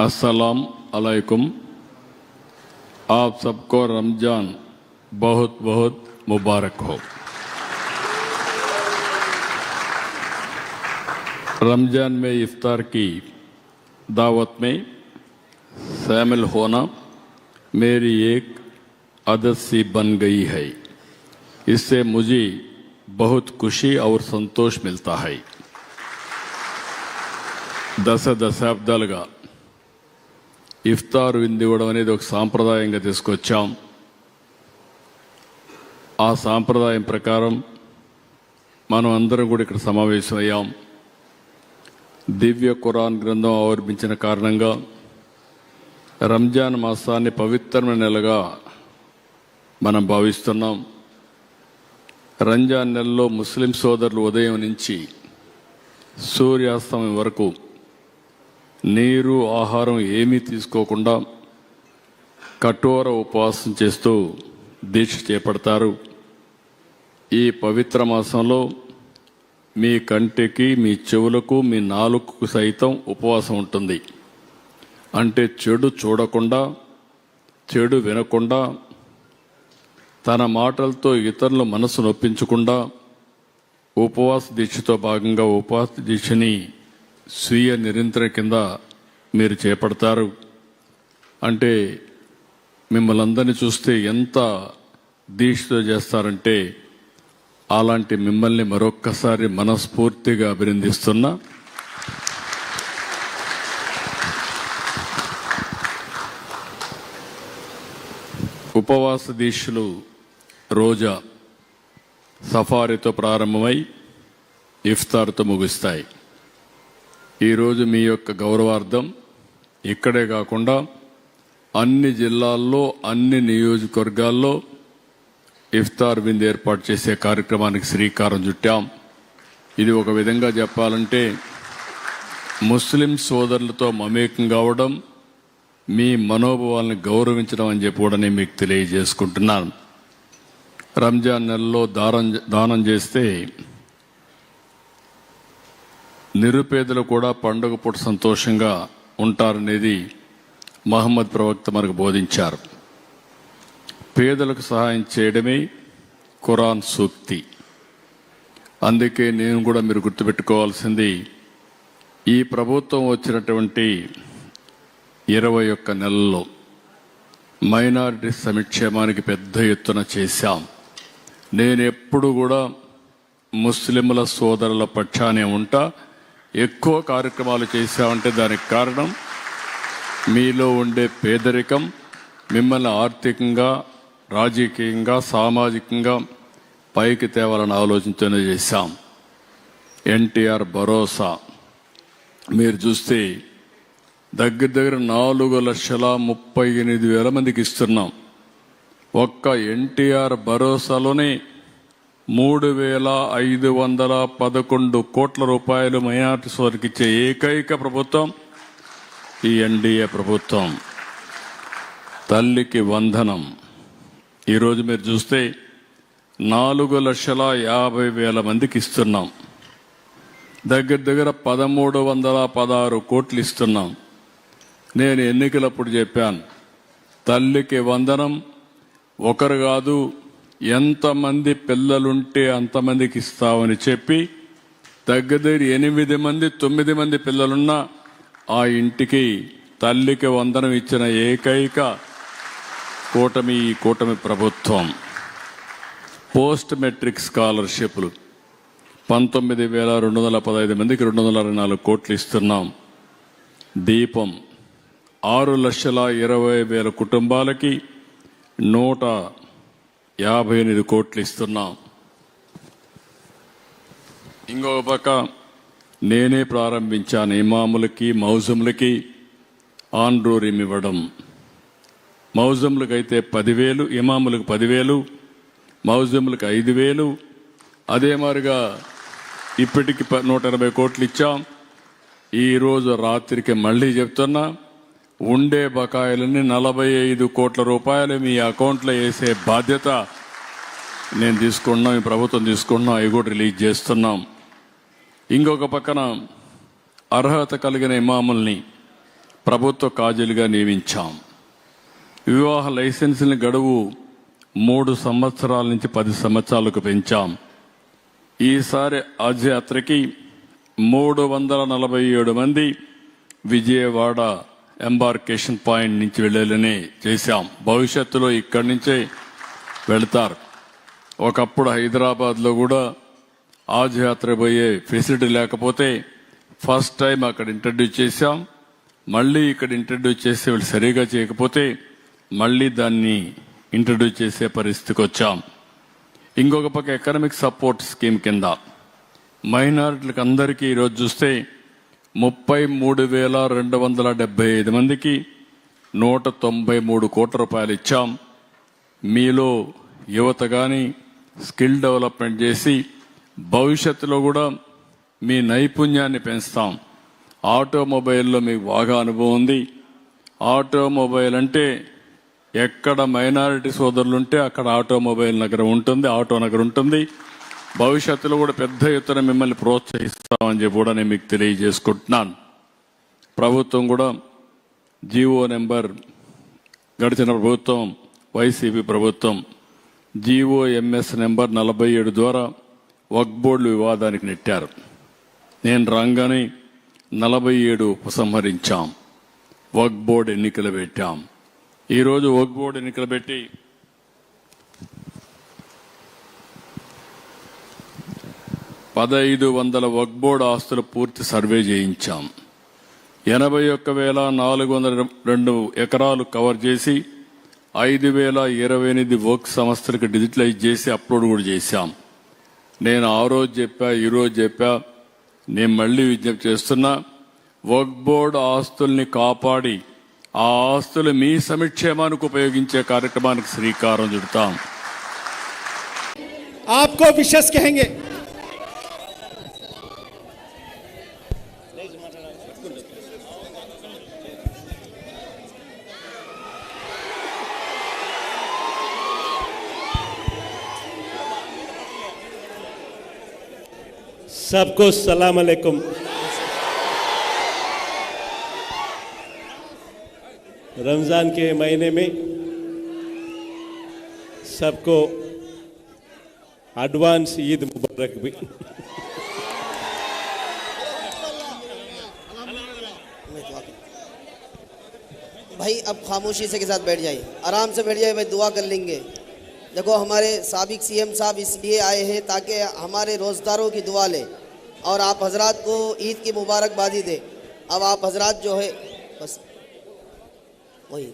अस्सलाम अलैकुम। आप सबको रमज़ान बहुत बहुत मुबारक हो। रमज़ान में इफ्तार की दावत में शामिल होना मेरी एक आदत सी बन गई है। इससे मुझे बहुत खुशी और संतोष मिलता है। దశాబ్దాలుగా ఇఫ్తార్ విందు ఇవ్వడం అనేది ఒక సాంప్రదాయంగా తీసుకొచ్చాం. ఆ సాంప్రదాయం ప్రకారం మనం అందరం కూడా ఇక్కడ సమావేశమయ్యాం. దివ్య ఖురాన్ గ్రంథం ఆవిర్భించిన కారణంగా రంజాన్ మాసాన్ని పవిత్రమైన నెలగా మనం భావిస్తున్నాం. రంజాన్ నెలలో ముస్లిం సోదరులు ఉదయం నుంచి సూర్యాస్తమయం వరకు నీరు ఆహారం ఏమీ తీసుకోకుండా కఠోర ఉపవాసం చేస్తూ దీక్ష చేపడతారు. ఈ పవిత్ర మాసంలో మీ కంటికి, మీ చెవులకు, మీ నాలుకకు సైతం ఉపవాసం ఉంటుంది. అంటే చెడు చూడకుండా, చెడు వినకుండా, తన మాటలతో ఇతరుల మనసు నొప్పించకుండా ఉపవాస దీక్షతో భాగంగా ఉపవాస దీక్షని స్వీయ నిరంతర కింద మీరు చేపడతారు. అంటే మిమ్మల్ని అందరినీ చూస్తే ఎంత దీక్షతో చేస్తారంటే అలాంటి మిమ్మల్ని మరొక్కసారి మనస్ఫూర్తిగా అభినందిస్తున్నా. ఉపవాస దీక్షలు రోజా సఫారీతో ప్రారంభమై ఇఫ్తార్తో ముగుస్తాయి. ఈరోజు మీ యొక్క గౌరవార్థం ఇక్కడే కాకుండా అన్ని జిల్లాల్లో, అన్ని నియోజకవర్గాల్లో ఇఫ్తార్ విందు ఏర్పాటు చేసే కార్యక్రమానికి శ్రీకారం చుట్టాం. ఇది ఒక విధంగా చెప్పాలంటే ముస్లిం సోదరులతో మమేకం కావడం, మీ మనోభావాలను గౌరవించడం అని చెప్పి కూడా నేను మీకు తెలియజేసుకుంటున్నాను. రంజాన్ నెలలో దానం చేస్తే నిరుపేదలు కూడా పండుగ పూట సంతోషంగా ఉంటారనేది మహమ్మద్ ప్రవక్త మనకు బోధించారు. పేదలకు సహాయం చేయడమే ఖురాన్ సూక్తి. అందుకే నేను కూడా మీరు గుర్తుపెట్టుకోవాల్సింది, ఈ ప్రభుత్వం వచ్చినటువంటి 21 నెలల్లో మైనారిటీ సంక్షేమానికి పెద్ద ఎత్తున చేశాం. నేను ఎప్పుడు కూడా ముస్లింల సోదరుల పక్షానే ఉంటా. ఎక్కువ కార్యక్రమాలు చేశామంటే దానికి కారణం మీలో ఉండే పేదరికం, మిమ్మల్ని ఆర్థికంగా, రాజకీయంగా, సామాజికంగా పైకి తేవాలని ఆలోచించనే చేశాం. ఎన్టీఆర్ భరోసా మీరు చూస్తే దగ్గర 4,38,000 మందికి ఇస్తున్నాం. ఒక్క ఎన్టీఆర్ భరోసాలోనే 3,511 కోట్ల రూపాయలు మైనార్టీ సోదరికి ఇచ్చే ఏకైక ప్రభుత్వం ఈ ఎన్డీఏ ప్రభుత్వం. తల్లికి వందనం ఈరోజు మీరు చూస్తే 4,50,000 మందికి ఇస్తున్నాం. దగ్గర 1,316 కోట్లు ఇస్తున్నాం. నేను ఎన్నికలప్పుడు చెప్పాను, తల్లికి వందనం ఒకరు కాదు, ఎంతమంది పిల్లలుంటే అంతమందికి ఇస్తామని చెప్పి దగ్గర 8 మంది 9 మంది పిల్లలున్నా ఆ ఇంటికి తల్లికి వందనం ఇచ్చిన ఏకైక కూటమి ఈ కూటమి ప్రభుత్వం. పోస్ట్ మెట్రిక్ స్కాలర్షిప్లు 19,215 మందికి 264 కోట్లు ఇస్తున్నాం. దీపం 6,20,000 కుటుంబాలకి 158 కోట్లు ఇస్తున్నాం. ఇంకొక పక్క నేనే ప్రారంభించాను ఇమాములకి, మౌజములకి ఆన్రోరియం ఇవ్వడం. మౌజములకైతే 10,000, ఇమాములకు 10,000, మౌజములకు 5,000. అదే మాదిరిగా ఇప్పటికి 180 కోట్లు ఇచ్చాం. ఈరోజు రాత్రికి మళ్ళీ చెప్తున్నా, ఉండే బకాయిలని 45 కోట్ల రూపాయలు మీ అకౌంట్లో వేసే బాధ్యత నేను తీసుకున్నాం, ఈ ప్రభుత్వం తీసుకున్నాం. అవి కూడా రిలీజ్ చేస్తున్నాం. ఇంకొక పక్కన అర్హత కలిగిన ఇమాముల్ని ప్రభుత్వ కాజీలుగా నియమించాం. వివాహ లైసెన్సుల గడువు 3 సంవత్సరాల నుంచి 10 సంవత్సరాలకు పెంచాం. ఈసారి హజ్ యాత్రకి 347 మంది విజయవాడ ఎంబార్కేషన్ పాయింట్ నుంచి వెళ్ళాలని చేశాం. భవిష్యత్తులో ఇక్కడి నుంచే వెళ్తారు. ఒకప్పుడు హైదరాబాద్లో కూడా హజ్ యాత్ర పోయే ఫెసిలిటీ లేకపోతే ఫస్ట్ టైం అక్కడ ఇంట్రడ్యూస్ చేశాం. మళ్ళీ ఇక్కడ ఇంట్రడ్యూస్ చేసే వాళ్ళు సరిగా చేయకపోతే మళ్ళీ దాన్ని ఇంట్రడ్యూస్ చేసే పరిస్థితికి వచ్చాం. ఇంకొక పక్క ఎకనామిక్ సపోర్ట్ స్కీమ్ కింద మైనారిటీలకు అందరికీ ఈరోజు చూస్తే 33,275 మందికి 193 కోట్ల రూపాయలు ఇచ్చాం. మీలో యువత కానీ స్కిల్ డెవలప్మెంట్ చేసి భవిష్యత్తులో కూడా మీ నైపుణ్యాన్ని పెంచుతాం. ఆటోమొబైల్లో మీకు బాగా అనుభవం ఉంది. ఆటోమొబైల్ అంటే ఎక్కడ మైనారిటీ సోదరులు ఉంటే అక్కడ ఆటోమొబైల్ నగరం ఉంటుంది, ఆటో నగరం ఉంటుంది. భవిష్యత్తులో కూడా పెద్ద ఎత్తున మిమ్మల్ని ప్రోత్సహిస్తామని చెప్పి కూడా నేను మీకు తెలియజేసుకుంటున్నాను. ప్రభుత్వం కూడా జీవో నెంబర్ గడిచిన ప్రభుత్వం వైసీపీ ప్రభుత్వం జీవోఎంఎస్ నెంబర్ 47 ద్వారా వక్ఫ్ బోర్డులు వివాదానికి నెట్టారు. నేను రంగానే 47 ఉపసంహరించాం. వక్ఫ్ బోర్డు ఎన్నికలు పెట్టాం. ఈరోజు వక్ఫ్ బోర్డు ఎన్నికలు పెట్టి 1500 వక్ఫ్ బోర్డు ఆస్తులు పూర్తి సర్వే చేయించాం. 81,402 ఎకరాలు కవర్ చేసి 5,028 వక్ఫ్ సంస్థలకు డిజిటలైజ్ చేసి అప్లోడ్ కూడా చేశాం. నేను ఆ రోజు చెప్పా, ఈరోజు చెప్పా, నేను మళ్ళీ విజ్ఞప్తి చేస్తున్నా. వక్ఫ్ బోర్డు ఆస్తుల్ని కాపాడి ఆ ఆస్తులు మీ సంక్షేమానికి ఉపయోగించే కార్యక్రమానికి శ్రీకారం చుడతాం. आपको विशेष कहेंगे. सबको सलाम अलैकुम. रमजान के महीने में सबको एडवांस ईद मुबारक भी. भाई अब खामोशी से के साथ बैठ जाइए, आराम से बैठ जाइए भाई, दुआ कर लेंगे. देखो हमारे साबिक सीएम साहब इसलिए आए हैं ताकि हमारे रोजदारों की दुआ लें और आप हजरात को ईद की मुबारकबादी दें. अब आप हजरात जो है बस वही